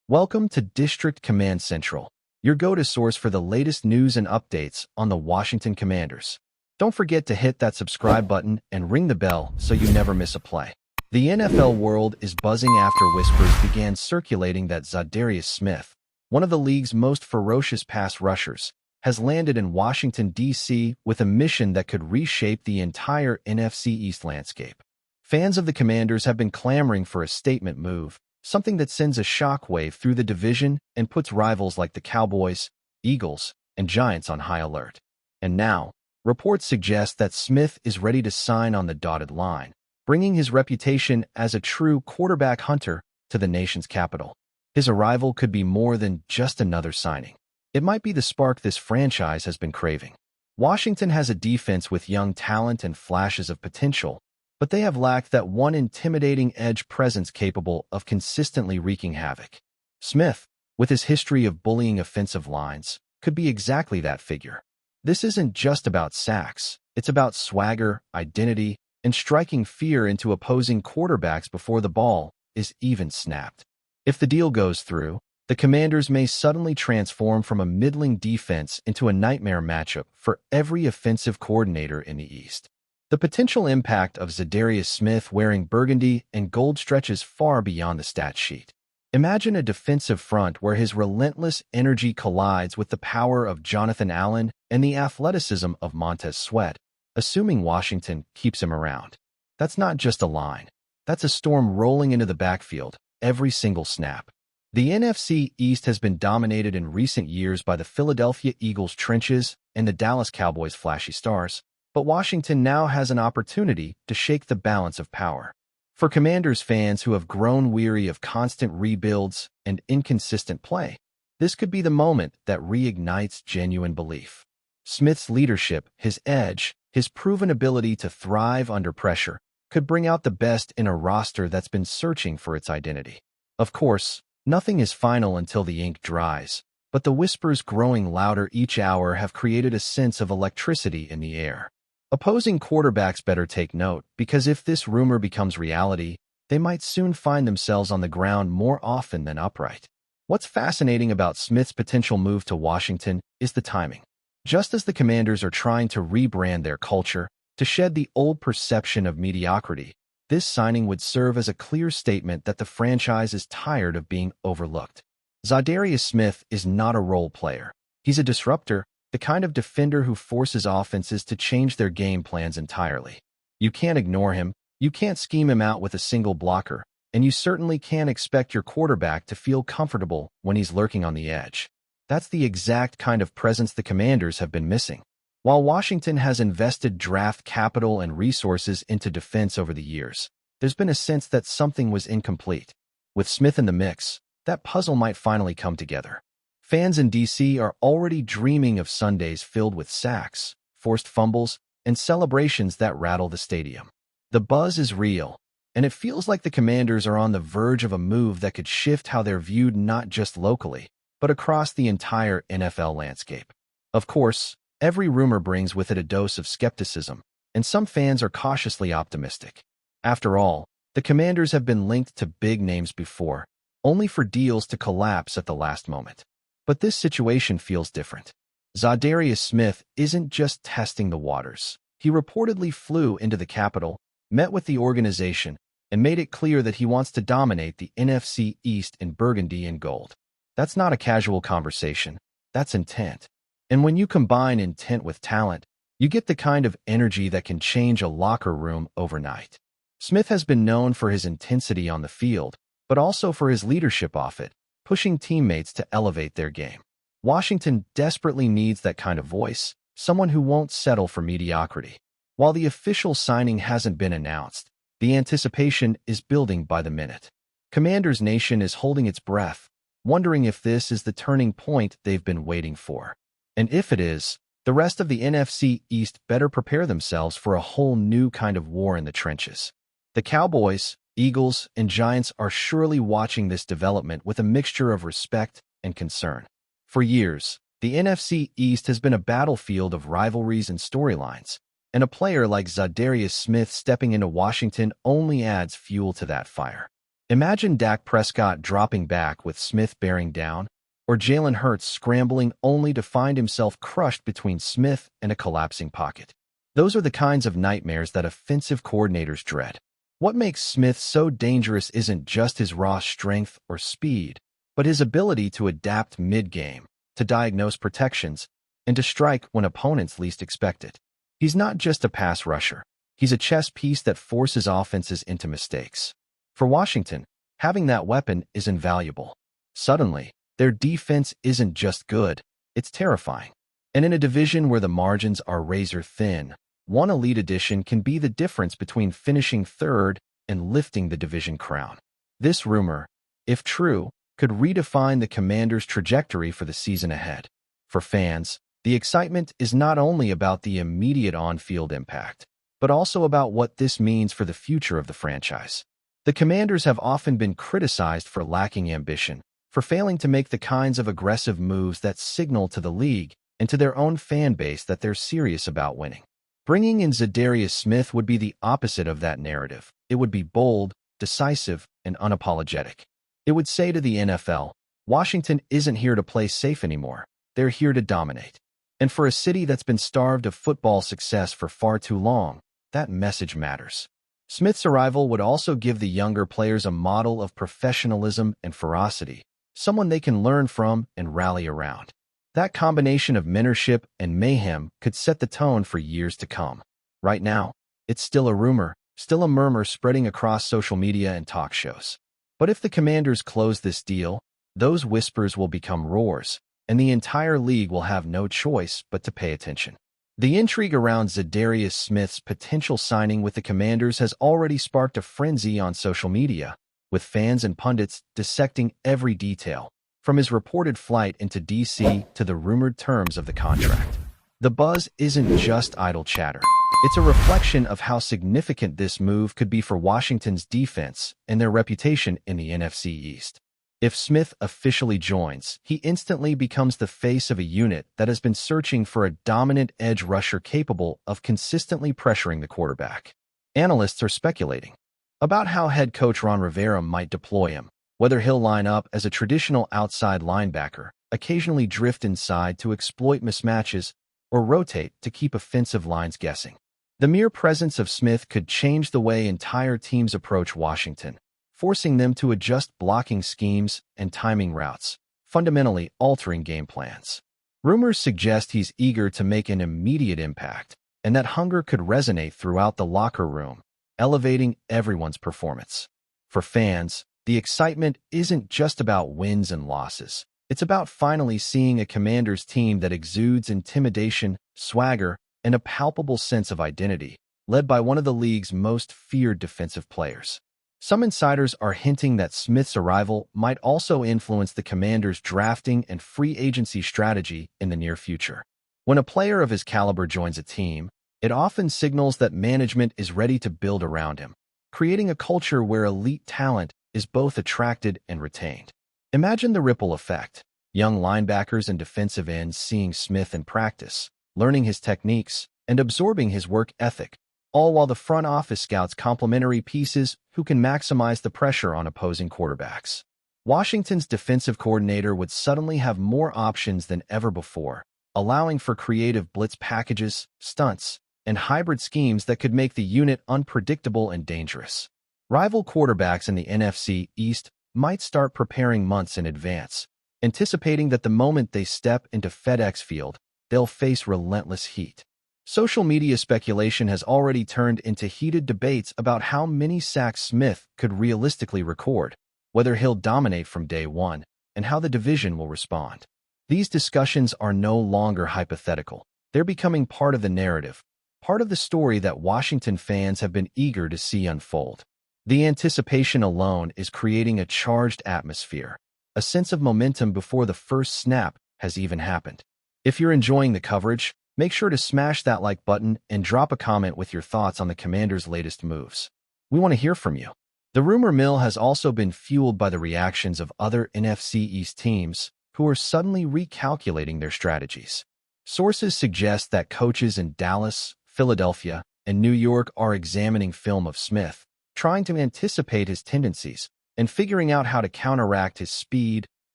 Welcome to District Command Central, your go-to source for the latest news and updates on the Washington Commanders. Don't forget to hit that subscribe button and ring the bell so you never miss a play. The NFL world is buzzing after whispers began circulating that Zadarius Smith, one of the league's most ferocious pass rushers, has landed in Washington, D.C. with a mission that could reshape the entire NFC East landscape. Fans of the Commanders have been clamoring for a statement move, something that sends a shockwave through the division and puts rivals like the Cowboys, Eagles, and Giants on high alert. And now, reports suggest that Smith is ready to sign on the dotted line, bringing his reputation as a true quarterback hunter to the nation's capital. His arrival could be more than just another signing. It might be the spark this franchise has been craving. Washington has a defense with young talent and flashes of potential, but they have lacked that one intimidating edge presence capable of consistently wreaking havoc. Smith, with his history of bullying offensive lines, could be exactly that figure. This isn't just about sacks. It's about swagger, identity, and striking fear into opposing quarterbacks before the ball is even snapped. If the deal goes through, the Commanders may suddenly transform from a middling defense into a nightmare matchup for every offensive coordinator in the East. The potential impact of Zadarius Smith wearing burgundy and gold stretches far beyond the stat sheet. Imagine a defensive front where his relentless energy collides with the power of Jonathan Allen and the athleticism of Montez Sweat, assuming Washington keeps him around. That's not just a line. That's a storm rolling into the backfield every single snap. The NFC East has been dominated in recent years by the Philadelphia Eagles' trenches and the Dallas Cowboys' flashy stars, but Washington now has an opportunity to shake the balance of power. For Commanders fans who have grown weary of constant rebuilds and inconsistent play, this could be the moment that reignites genuine belief. Smith's leadership, his edge, his proven ability to thrive under pressure could bring out the best in a roster that's been searching for its identity. Of course, nothing is final until the ink dries, but the whispers growing louder each hour have created a sense of electricity in the air. Opposing quarterbacks better take note, because if this rumor becomes reality, they might soon find themselves on the ground more often than upright. What's fascinating about Smith's potential move to Washington is the timing. Just as the Commanders are trying to rebrand their culture, to shed the old perception of mediocrity, this signing would serve as a clear statement that the franchise is tired of being overlooked. Zadarius Smith is not a role player. He's a disruptor, the kind of defender who forces offenses to change their game plans entirely. You can't ignore him, you can't scheme him out with a single blocker, and you certainly can't expect your quarterback to feel comfortable when he's lurking on the edge. That's the exact kind of presence the Commanders have been missing. While Washington has invested draft capital and resources into defense over the years, there's been a sense that something was incomplete. With Smith in the mix, that puzzle might finally come together. Fans in D.C. are already dreaming of Sundays filled with sacks, forced fumbles, and celebrations that rattle the stadium. The buzz is real, and it feels like the Commanders are on the verge of a move that could shift how they're viewed not just locally, but across the entire NFL landscape. Of course, every rumor brings with it a dose of skepticism, and some fans are cautiously optimistic. After all, the Commanders have been linked to big names before, only for deals to collapse at the last moment. But this situation feels different. Zadarius Smith isn't just testing the waters. He reportedly flew into the capital, met with the organization, and made it clear that he wants to dominate the NFC East in burgundy and gold. That's not a casual conversation. That's intent. And when you combine intent with talent, you get the kind of energy that can change a locker room overnight. Smith has been known for his intensity on the field, but also for his leadership off it, pushing teammates to elevate their game. Washington desperately needs that kind of voice, someone who won't settle for mediocrity. While the official signing hasn't been announced, the anticipation is building by the minute. Commanders Nation is holding its breath, wondering if this is the turning point they've been waiting for. And if it is, the rest of the NFC East better prepare themselves for a whole new kind of war in the trenches. The Cowboys, Eagles, and Giants are surely watching this development with a mixture of respect and concern. For years, the NFC East has been a battlefield of rivalries and storylines, and a player like Zadarius Smith stepping into Washington only adds fuel to that fire. Imagine Dak Prescott dropping back with Smith bearing down, or Jalen Hurts scrambling only to find himself crushed between Smith and a collapsing pocket. Those are the kinds of nightmares that offensive coordinators dread. What makes Smith so dangerous isn't just his raw strength or speed, but his ability to adapt mid-game, to diagnose protections, and to strike when opponents least expect it. He's not just a pass rusher. He's a chess piece that forces offenses into mistakes. For Washington, having that weapon is invaluable. Suddenly, their defense isn't just good, it's terrifying. And in a division where the margins are razor-thin, one elite addition can be the difference between finishing third and lifting the division crown. This rumor, if true, could redefine the Commanders' trajectory for the season ahead. For fans, the excitement is not only about the immediate on-field impact, but also about what this means for the future of the franchise. The Commanders have often been criticized for lacking ambition, for failing to make the kinds of aggressive moves that signal to the league and to their own fan base that they're serious about winning. Bringing in Zadarius Smith would be the opposite of that narrative. It would be bold, decisive, and unapologetic. It would say to the NFL, Washington isn't here to play safe anymore. They're here to dominate. And for a city that's been starved of football success for far too long, that message matters. Smith's arrival would also give the younger players a model of professionalism and ferocity, someone they can learn from and rally around. That combination of mentorship and mayhem could set the tone for years to come. Right now, it's still a rumor, still a murmur spreading across social media and talk shows. But if the Commanders close this deal, those whispers will become roars, and the entire league will have no choice but to pay attention. The intrigue around Zadarius Smith's potential signing with the Commanders has already sparked a frenzy on social media, with fans and pundits dissecting every detail, from his reported flight into D.C. to the rumored terms of the contract. The buzz isn't just idle chatter. It's a reflection of how significant this move could be for Washington's defense and their reputation in the NFC East. If Smith officially joins, he instantly becomes the face of a unit that has been searching for a dominant edge rusher capable of consistently pressuring the quarterback. Analysts are speculating about how head coach Ron Rivera might deploy him, whether he'll line up as a traditional outside linebacker, occasionally drift inside to exploit mismatches, or rotate to keep offensive lines guessing. The mere presence of Smith could change the way entire teams approach Washington, forcing them to adjust blocking schemes and timing routes, fundamentally altering game plans. Rumors suggest he's eager to make an immediate impact, and that hunger could resonate throughout the locker room, elevating everyone's performance. For fans, the excitement isn't just about wins and losses. It's about finally seeing a Commanders team that exudes intimidation, swagger, and a palpable sense of identity, led by one of the league's most feared defensive players. Some insiders are hinting that Smith's arrival might also influence the Commanders' drafting and free agency strategy in the near future. When a player of his caliber joins a team, it often signals that management is ready to build around him, creating a culture where elite talent is both attracted and retained. Imagine the ripple effect. Young linebackers and defensive ends seeing Smith in practice, learning his techniques, and absorbing his work ethic, all while the front office scouts complementary pieces who can maximize the pressure on opposing quarterbacks. Washington's defensive coordinator would suddenly have more options than ever before, allowing for creative blitz packages, stunts, and hybrid schemes that could make the unit unpredictable and dangerous. Rival quarterbacks in the NFC East might start preparing months in advance, anticipating that the moment they step into FedEx Field, they'll face relentless heat. Social media speculation has already turned into heated debates about how many sacks Smith could realistically record, whether he'll dominate from day one, and how the division will respond. These discussions are no longer hypothetical. They're becoming part of the narrative, part of the story that Washington fans have been eager to see unfold. The anticipation alone is creating a charged atmosphere, a sense of momentum before the first snap has even happened. If you're enjoying the coverage, make sure to smash that like button and drop a comment with your thoughts on the Commanders' latest moves. We want to hear from you. The rumor mill has also been fueled by the reactions of other NFC East teams who are suddenly recalculating their strategies. Sources suggest that coaches in Dallas, Philadelphia, and New York are examining film of Smith, trying to anticipate his tendencies, and figuring out how to counteract his speed,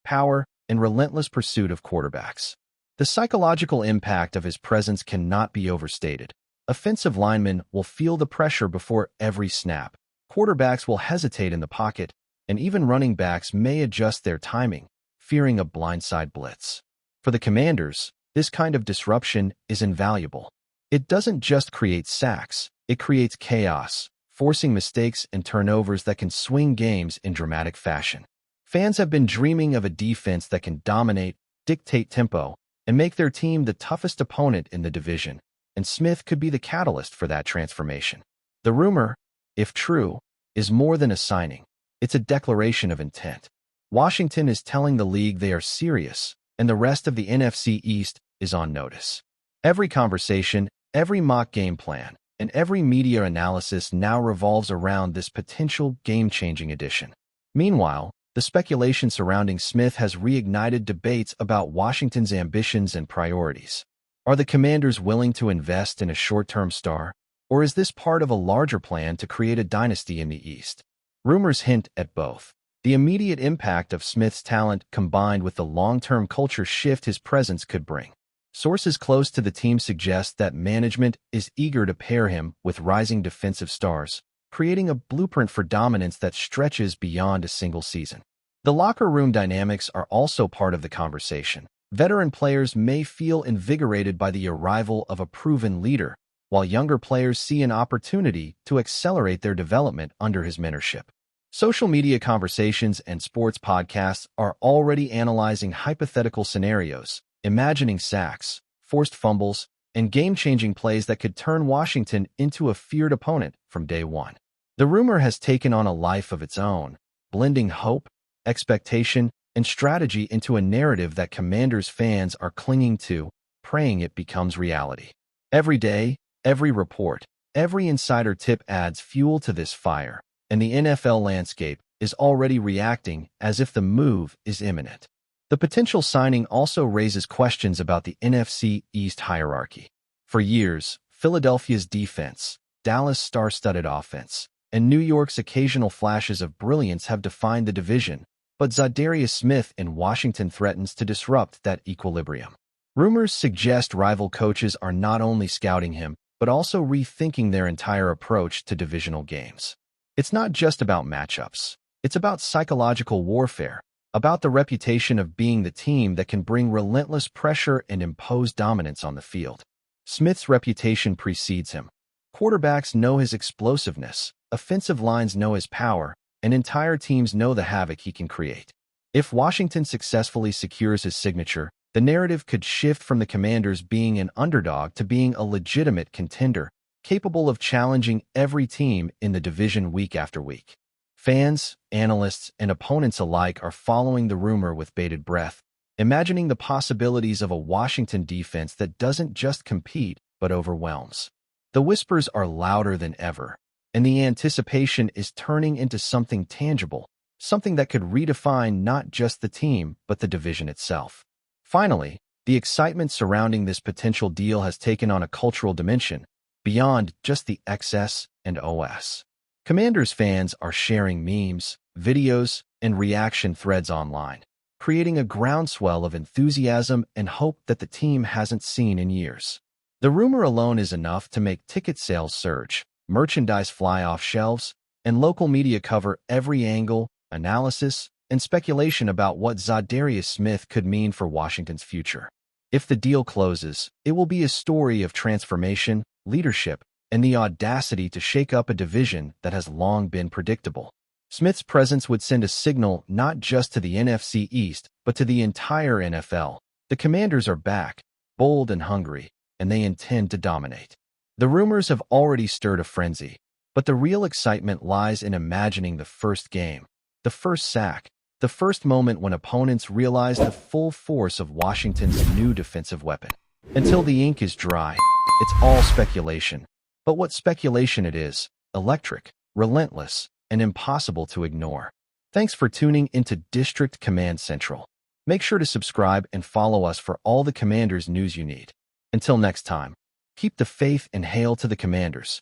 power, and relentless pursuit of quarterbacks. The psychological impact of his presence cannot be overstated. Offensive linemen will feel the pressure before every snap. Quarterbacks will hesitate in the pocket, and even running backs may adjust their timing, fearing a blindside blitz. For the Commanders, this kind of disruption is invaluable. It doesn't just create sacks, it creates chaos, forcing mistakes and turnovers that can swing games in dramatic fashion. Fans have been dreaming of a defense that can dominate, dictate tempo, and make their team the toughest opponent in the division, and Smith could be the catalyst for that transformation. The rumor, if true, is more than a signing. It's a declaration of intent. Washington is telling the league they are serious, and the rest of the NFC East is on notice. Every conversation, every mock game plan, and every media analysis now revolves around this potential game-changing addition. Meanwhile, the speculation surrounding Smith has reignited debates about Washington's ambitions and priorities. Are the Commanders willing to invest in a short-term star, or is this part of a larger plan to create a dynasty in the East? Rumors hint at both. The immediate impact of Smith's talent combined with the long-term culture shift his presence could bring. Sources close to the team suggest that management is eager to pair him with rising defensive stars, creating a blueprint for dominance that stretches beyond a single season. The locker room dynamics are also part of the conversation. Veteran players may feel invigorated by the arrival of a proven leader, while younger players see an opportunity to accelerate their development under his mentorship. Social media conversations and sports podcasts are already analyzing hypothetical scenarios, imagining sacks, forced fumbles, and game-changing plays that could turn Washington into a feared opponent from day one. The rumor has taken on a life of its own, blending hope, expectation, and strategy into a narrative that Commanders fans are clinging to, praying it becomes reality. Every day, every report, every insider tip adds fuel to this fire, and the NFL landscape is already reacting as if the move is imminent. The potential signing also raises questions about the NFC East hierarchy. For years, Philadelphia's defense, Dallas' star-studded offense, and New York's occasional flashes of brilliance have defined the division, but Zadarius Smith in Washington threatens to disrupt that equilibrium. Rumors suggest rival coaches are not only scouting him, but also rethinking their entire approach to divisional games. It's not just about matchups. It's about psychological warfare, about the reputation of being the team that can bring relentless pressure and impose dominance on the field. Smith's reputation precedes him. Quarterbacks know his explosiveness, offensive lines know his power, and entire teams know the havoc he can create. If Washington successfully secures his signature, the narrative could shift from the Commanders being an underdog to being a legitimate contender, capable of challenging every team in the division week after week. Fans, analysts, and opponents alike are following the rumor with bated breath, imagining the possibilities of a Washington defense that doesn't just compete, but overwhelms. The whispers are louder than ever, and the anticipation is turning into something tangible, something that could redefine not just the team, but the division itself. Finally, the excitement surrounding this potential deal has taken on a cultural dimension, beyond just the XS and OS. Commanders fans are sharing memes, videos, and reaction threads online, creating a groundswell of enthusiasm and hope that the team hasn't seen in years. The rumor alone is enough to make ticket sales surge, merchandise fly off shelves, and local media cover every angle, analysis, and speculation about what Zadarius Smith could mean for Washington's future. If the deal closes, it will be a story of transformation, leadership, and the audacity to shake up a division that has long been predictable. Smith's presence would send a signal not just to the NFC East, but to the entire NFL. The Commanders are back, bold and hungry, and they intend to dominate. The rumors have already stirred a frenzy, but the real excitement lies in imagining the first game, the first sack, the first moment when opponents realize the full force of Washington's new defensive weapon. Until the ink is dry, it's all speculation. But what speculation it is, electric, relentless, and impossible to ignore. Thanks for tuning into District Command Central. Make sure to subscribe and follow us for all the Commanders news you need. Until next time, keep the faith and hail to the Commanders.